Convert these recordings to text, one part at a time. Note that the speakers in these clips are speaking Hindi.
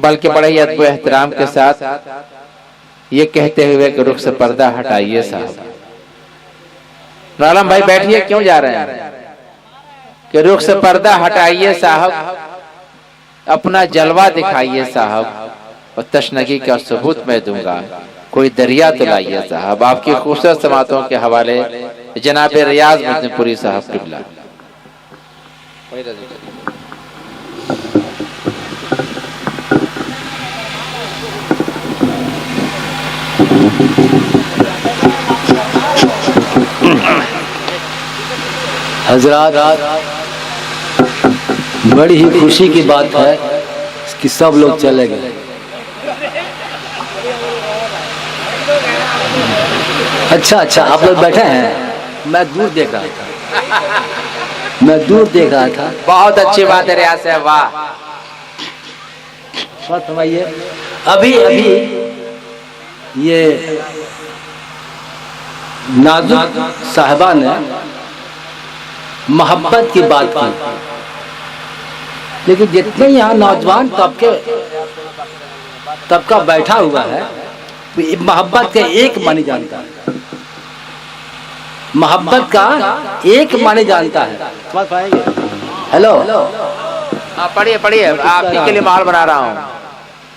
बल्कि बड़े ही अदब एहतराम के साथ ये कहते हुए कि रुख से पर्दा हटाइए साहब। आलम भाई बैठिए, क्यों जा रहे हैं? कि रुख से पर्दा हटाइए साहब, अपना जलवा दिखाइए साहब, और तशनगी का सबूत मैं दूंगा, कोई दरिया तो लाइए साहब। आपकी खूबसूरत समातों के हवाले जनाब रियाज मदनीपुरी साहब किबला। हजरात, बड़ी ही खुशी की बात है कि सब लोग चले गए। अच्छा, आप लोग बैठे हैं, मैं दूर देख रहा था, बहुत अच्छी बात है रियाज साहब, वाह। समझिए, अभी ये नाजुक साहिबा ने मोहब्बत की बात की, लेकिन जितने यहाँ नौजवान तबका बैठा हुआ है, मोहब्बत का एक मानी जानता है, मोहब्बत का एक मानी जानता है। समझ पाएंगे? हेलो, पढ़िए, आपके लिए माहौल बना रहा हूँ।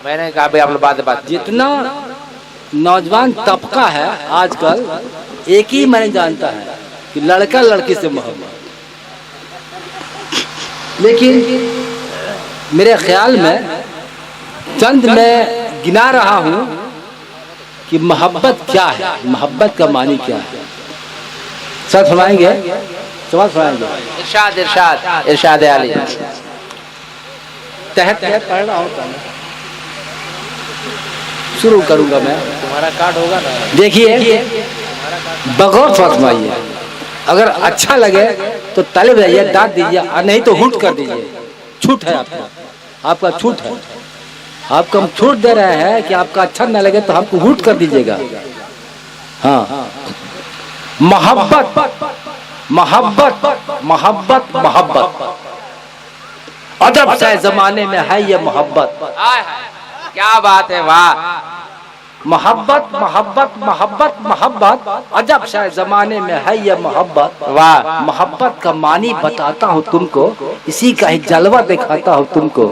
मैंने कहा भाई आप लोग बात जितना नौजवान तबका है आजकल, एक ही मानी जानता है कि लड़का लड़की से मोहब्बत। लेकिन मेरे ख्याल में चंद मैं गिना रहा हूँ कि मोहब्बत क्या है, मोहब्बत का मानी क्या है। समझ फरमाएंगे? इरशाद आली तहत पढ़ रहा हूँ, शुरू करूंगा मैं। तुम्हारा कार्ड होगा ना? देखिए, बगौर फरमाइए, अगर अच्छा लगे तो ताले बजाइए, दाद दीजिए, और नहीं तो हुट कर दीजिए। छूट है आपका छूट है। आपको हम छूट दे रहे हैं कि आपका अच्छा न लगे तो आपको हुट कर दीजिएगा। हाँ, मोहब्बत मोहब्बत मोहब्बत मोहब्बत अदब से जमाने में है ये मोहब्बत। क्या बात है, वाह। मोहब्बत मोहब्बत मोहब्बत मोहब्बत अजब से जमाने में है ये मोहब्बत। वाह। मोहब्बत का मानी बताता हूँ तुमको, इसी का ही जलवा दिखाता हूँ तुमको।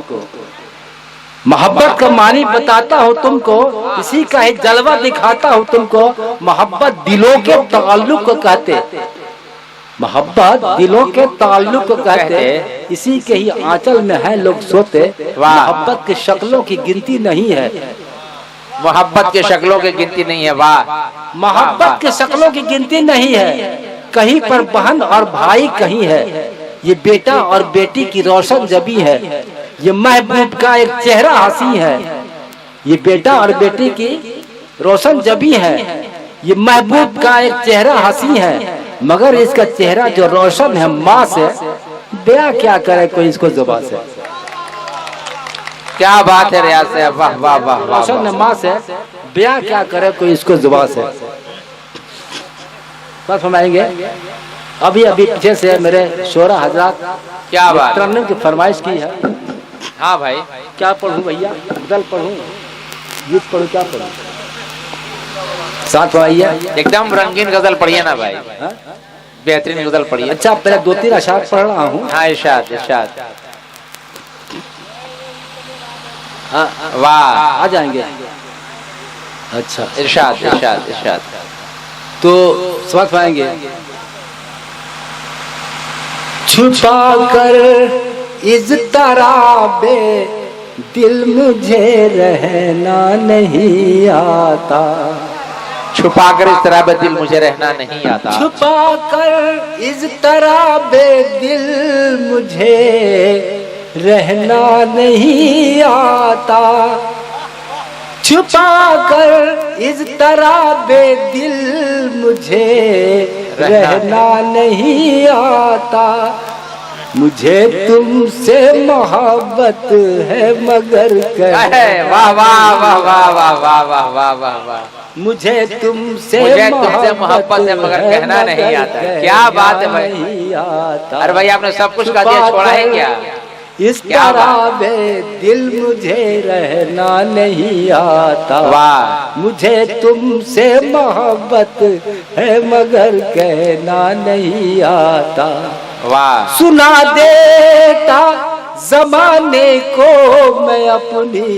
मोहब्बत का मानी बताता हूँ तुमको, इसी का ही जलवा दिखाता हूँ तुमको। मोहब्बत दिलों के ताल्लुक को कहते, मोहब्बत दिलों के ताल्लुक को कहते, इसी के ही आंचल में है लोग सोते। मोहब्बत की शक्लों की गिनती नहीं है, मोहब्बत के शक्लों की गिनती नहीं है, वाह। मोहब्बत के शक्लों की गिनती नहीं है, कहीं पर बहन और भाई कहीं है, ये बेटा और बेटी की रोशन जबी है, ये महबूब का एक चेहरा हंसी है, ये बेटा और बेटी की रोशन जबी है, ये महबूब का एक चेहरा हंसी है, मगर इसका चेहरा जो रोशन है माँ से, बया क्या करे कोई इसको जुबान से। क्या बात है रियाज से, वाह वाह वाह। रोशन है माँ से, बया क्या करे कोई इसको जुबान से। बात फरमाएंगे? अभी पीछे से मेरे शोरा हजरात क्या बात तरन्नुम की फरमाइश की है। हाँ भाई, क्या पढ़ूं भैया? गजल पढ़ूं, गीत पढ़ूं, क्या पढ़ूं? साथ आइए, एकदम रंगीन गजल पढ़िए ना भाई, बेहतरीन गजल पढ़िए। अच्छा, पहले 2-3 अशार पढ़ रहा हूँ। हाँ, इरशाद। वाह, आ जाएंगे। अच्छा, इरशाद। तो समझ पाएंगे। छुपा कर इस तराबे दिल मुझे रहना नहीं आता, छुपा कर इस तरह बे दिल मुझे रहना नहीं आता, छुपा कर इस तराबे दिल मुझे रहना नहीं आता, छुपा कर इस तराबे दिल मुझे रहना नहीं आता, मुझे तुमसे मोहब्बत है मगर वाह वाह वाह वाह वाह वाह वाह वाह वाह वाह, मुझे तुमसे मोहब्बत है मगर कहना नहीं आता। क्या बात है भाई, अरे भाई आपने सब कुछ कह दिया, छोड़ा है क्या? इस तरह में दिल मुझे रहना नहीं आता। वाह मुझे तुमसे मोहब्बत है मगर कहना नहीं आता। वाह सुना देता जमाने को मैं अपनी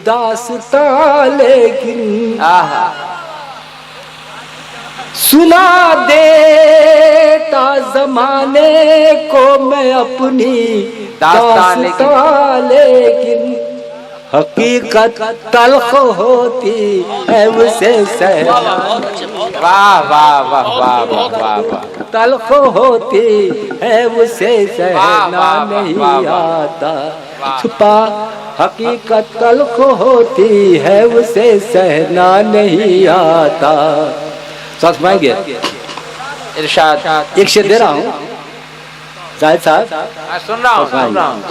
दास्तां, लेकिन आहा सुना देता जमाने को मैं अपनी दास्तां, लेकिन हकीकत तल्ख होती है उसे सहना। वाह वाह वाह वाह वाह वाह वाह तल्ख होती है उसे सहना नहीं आता। छुपा हकीकत तल्ख होती है उसे सहना नहीं आता। साथ मांगे इरशाद एक शेर दे रहा हूँ जाहिद साहब। सुन रहा हूँ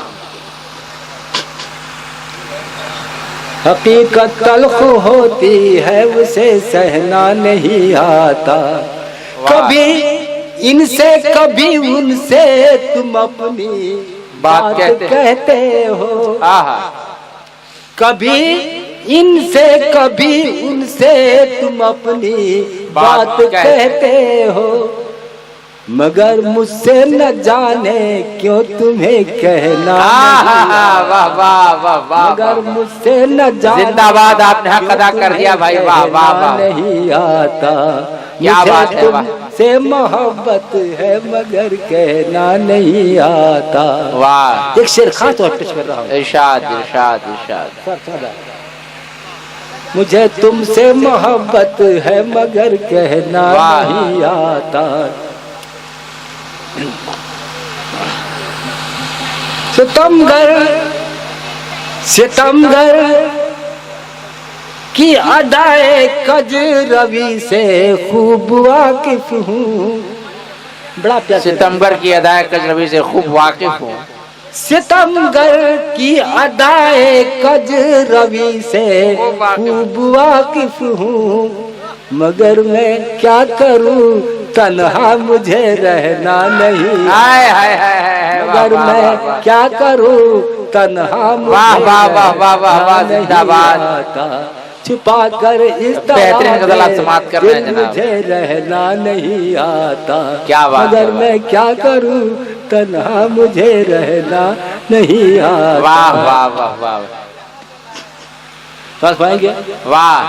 हकीकत तल्ख होती है उसे सहना नहीं आता। कभी इनसे कभी उनसे तुम अपनी बात कहते हो। आहा कभी इनसे कभी उनसे तुम अपनी बात कहते हो, मगर मुझसे न जाने क्यों तुम्हें कहना वाह वाह वाह वाह मगर मुझसे न जाने जिंदाबाद, आपने हक अदा कर दिया भाई। वाह वाह वाह नहीं आता। क्या बात है, वाह से मोहब्बत है मगर कहना नहीं आता। वाह एक शेर खास तौर पे पेश कर रहा हूँ। इरशाद इरशाद इरशाद मुझे तुमसे मोहब्बत है मगर कहना नहीं आता। सितमगर सितमगर की अदाए कज रवि से खूब वाकिफ हूँ। बड़ा प्यार सितमगर की अदाए कज रवि से खूब वाकिफ हूँ। सितमगर की अदाए कज रवि से खूब वाकिफ हूँ, मगर मैं क्या करूँ तन्हा मुझे रहना नहीं। हाय हाय हाय मगर मैं क्या करूँ तन्हा मुझे जिंदाबाद। छुपा कर इस तरह मुझे रहना नहीं आता। क्या बात मगर मैं क्या करूँ तन्हा मुझे रहना नहीं आता। वाह वाह वाह वाह समझ पाएंगे? वाह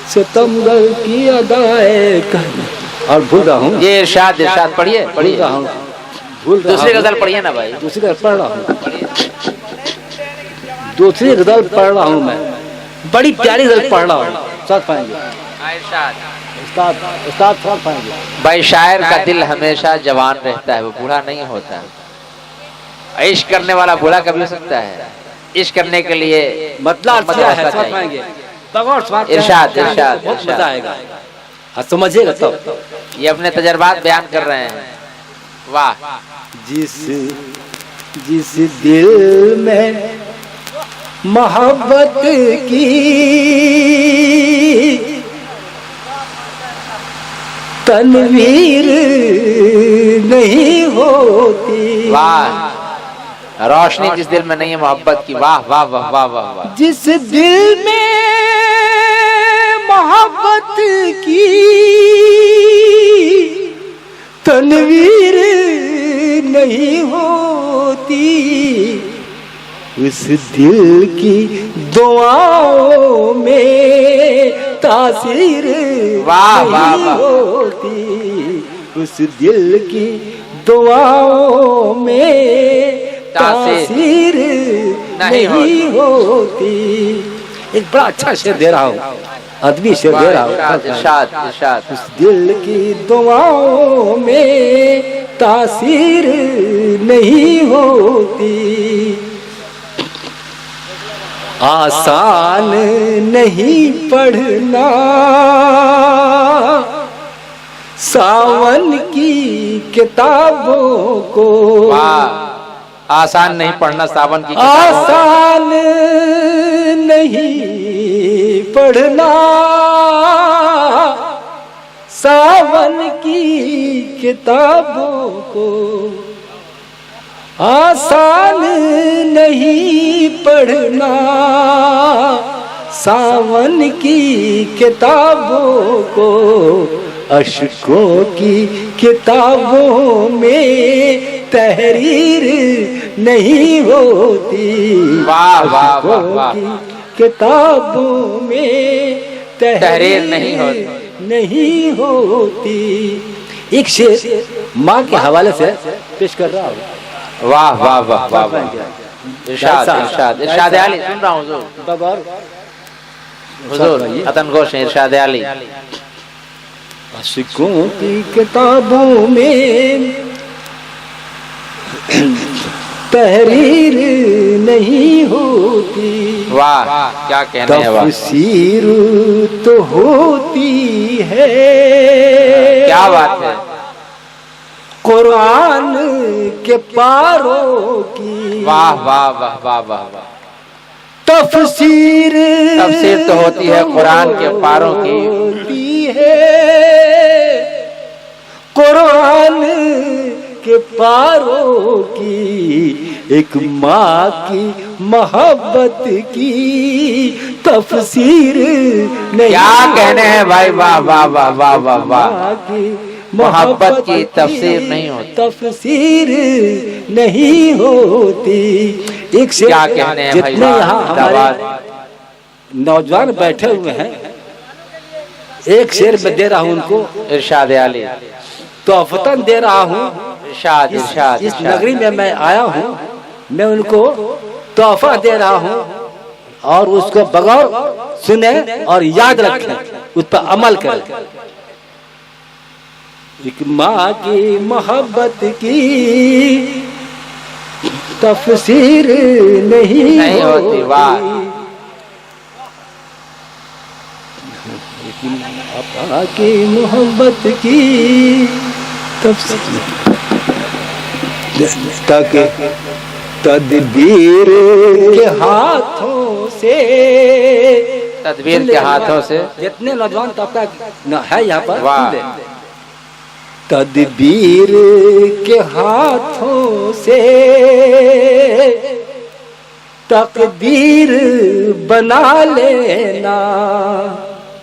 सितमगर की अदाए और भूल रहा हूँ ये इरशाद इरशाद पढ़िए भूल रहा हूँ दूसरी गजल पढ़िए ना भाई। दूसरी गजल पढ़ रहा हूँ दूसरी गजल पढ़ रहा हूँ मैं। बड़ी प्यारी गजल पढ़ रहा हूँ। समझ पाएंगे? उस्ताद उस्ताद समझ पाएंगे? भाई शायर का दिल हमेशा जवान रहता है, वो बूढ़ा नहीं होता। इश्क करने वाला बूढ़ा कभी हो सकता है। इश्क करने के लिए मतलब है। समझ पाएंगे? इरशाद इरशाद बहुत मजा आएगा, समझिएगा तब। ये अपने तजर्बात बयान कर रहे हैं। वाह जिस दिल में मोहब्बत की तनवीर नहीं होती। वाह रोशनी जिस दिल में नहीं है मोहब्बत की। वाह वाह वाह वाह वाह वाह जिस दिल में मोहब्बत की तनवीर नहीं होती, उस दिल की दुआओं में तासीर नहीं होती। उस दिल की दुआओं में तासीर नहीं होती। एक बड़ा अच्छा शेर दे रहा हूँ, अदबी शेर दे रहा हूँ। उस दिल की दुआओं में तासीर नहीं होती। आसान नहीं पढ़ना सावन की किताबों को। आसान नहीं पढ़ना सावन की आसान नहीं पढ़ना सावन की किताबों को। आसान नहीं पढ़ना सावन की किताबों को, अशकों की किताबों में तहरीर नहीं होती। वाह वाह वाह वाह। किताबों में तहरीर नहीं होती। एक शेर माँ के हवाले से पेश कर रहा हूँ। वाह वाह वाह वाह वाह। इरशाद इरशाद इरशाद अली सुन रहा हूँ हुजूर, खतन गोश इरशाद अली। अशकों की किताबों में तहरीर नहीं होती। वाह क्या कहने हैं। वाह तफसीर तो होती है। क्या बात है। कुरान के पारों की। वाह वाह वाह वाह वाह वाह। तफसीर तो होती है कुरान के पारों की। होती है कुरान के पारों की। एक माँ की मोहब्बत की तफसीर नहीं। क्या कहने हैं भाई। वाह वाह वाह वाह वाह वाह। मोहब्बत की तफसीर नहीं होती। तफसीर नहीं होती। एक से क्या कहने हैं भाई। जितने यहाँ हमारे नौजवान बैठे हुए हैं, एक शेर में दे रहा हूँ उनको। इरशाद अली। तोहफतन दे रहा हूँ। इरशाद इरशाद। इस नगरी में मैं आया हूँ, मैं उनको तोहफा दे रहा हूँ और उसको बगौर सुने और याद रखें, उस पर अमल करें। एक माँ की मोहब्बत की तफसीर नहीं होती। वाह। पापा की मोहब्बत की तफसीर ताकि तदबीर के हाथों से। तदबीर के हाथों से। जितने नौजवान तबका है यहाँ पर, वाह। तदबीर के हाथों से तकदीर बना लेना।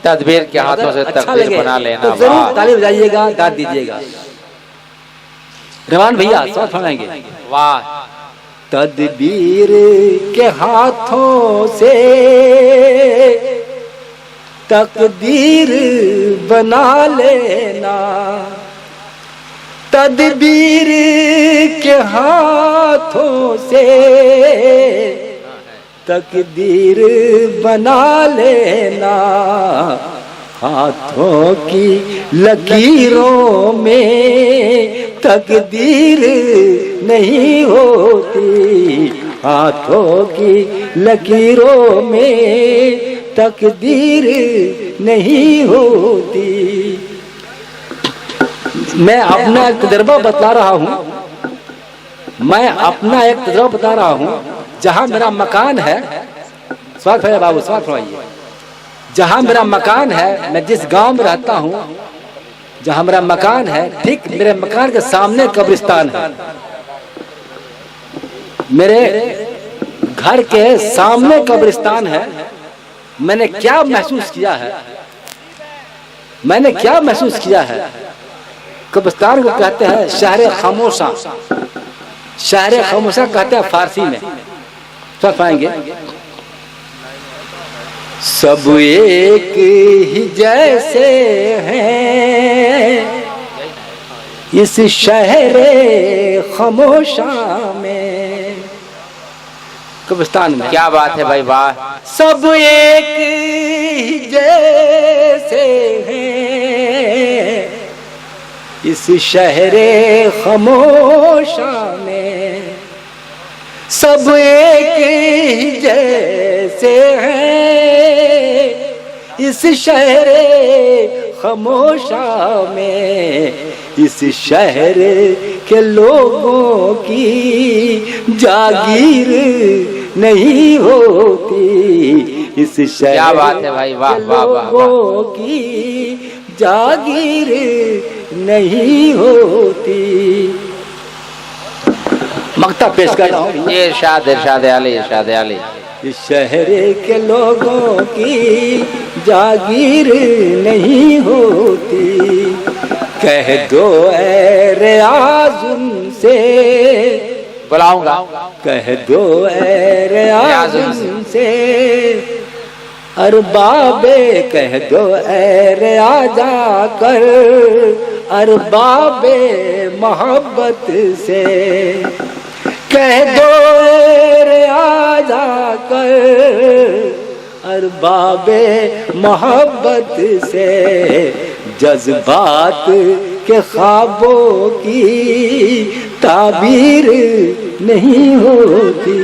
तदबीर के हाथों से तकदीर बना लेना। तो जरूर ताली बजाइएगा, दाद दीजिएगा। रवान भैया साथ फड़ाएंगे। वाह। तदबीर के हाथों से तकदीर बना लेना। तदबीर के हाथों से तकदीर बना लेना। हाथों की लकीरों में तकदीर नहीं होती। हाथों की लकीरों में तकदीर नहीं होती। मैं अपना एक तजर्बा बता रहा हूँ। मैं अपना एक तजर्बा बता रहा हूँ। जहाँ मेरा मकान है, स्वागत है बाबू, स्वागत है। जहाँ मेरा मकान है, मैं जिस गांव में रहता हूँ, जहाँ मेरा मकान है, ठीक मेरे मकान के सामने कब्रिस्तान है। मेरे घर के सामने कब्रिस्तान है। मैंने क्या महसूस किया है, मैंने क्या महसूस किया है। कब्रिस्तान को कहते हैं शहर खामोशा। शहर खामोशा कहते हैं फारसी में। सब पाएंगे। सब एक ही जैसे हैं इस शहर खामोशा में। कब्रिस्तान में। क्या बात है भाई। वाह। सब एक ही जैसे हैं इस शहर खामोशा में। सब एक ही जैसे हैं इस शहर खामोशा में। इस शहर के लोगों की जागीर नहीं होती। इस शहर क्या बात है भाई। वाह वाह वाह। लोगों की जागीर नहीं होती। मक्ता पेश कर रहा हूँ। ये इरशाद आली। इस शहर के लोगों की जागीर नहीं होती, कह दो ऐ रियाज उनसे, बुलाऊंगा, कह दो ऐ रियाज उनसे, अरबाबे कह दो ऐ रियाजा कर, अरबाबे मोहब्बत से, कह दो रे आजा कर, अरबाबे मोहब्बत से, जज्बात के ख्वाबों की ताबीर नहीं होती।